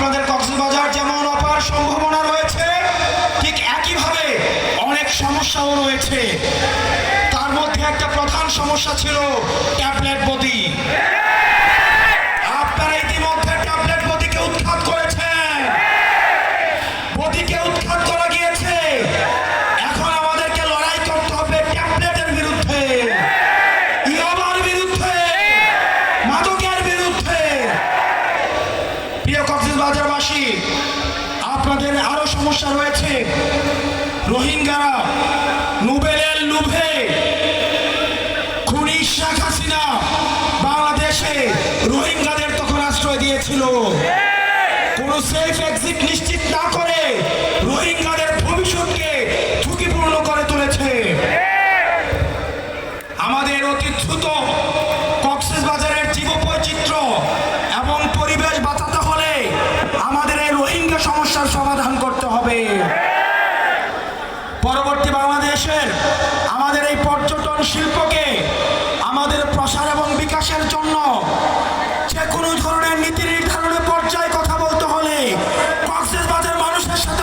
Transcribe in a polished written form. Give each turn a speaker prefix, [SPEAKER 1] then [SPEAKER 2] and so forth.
[SPEAKER 1] আপনাদের কক্সবাজার যেমন অপার সম্ভাবনা রয়েছে, ঠিক একইভাবে অনেক সমস্যাও রয়েছে। তার মধ্যে একটা প্রধান সমস্যা ছিল ট্যাবলেট বদি। আপনারা ইতিমধ্যে ট্যাবলেট বদিকে উৎখাত করেছেন, বদিকে উৎখাত করা গিয়েছে। এখন আমাদেরকে লড়াই করতে হবে ট্যাবলেটের বিরুদ্ধে, ইয়াবার বিরুদ্ধে, মাদকের বিরুদ্ধে। প্রিয় কক্সবাজারবাসী, আপনাদের আরো সমস্যা রয়েছে। রোহিঙ্গারা নোবেলের লোভে খুনি শেখ হাসিনা বাংলাদেশে রোহিঙ্গাদের তখন আশ্রয় দিয়েছিল। কোন সেফ এক্সিট নিশ্চিত না করে রোহিঙ্গাদের ভবিষ্যৎকে ঝুঁকিপূর্ণ করে তুলেছে। আমাদের অতি দ্রুত কক্সবাজারের জীববৈচিত্র্য এবং পরিবেশ বাঁচাতে হলে আমাদের এই রোহিঙ্গা সমস্যার সমাধান করতে হবে। পরবর্তী বাংলাদেশের আমাদের এই পর্যটন শিল্প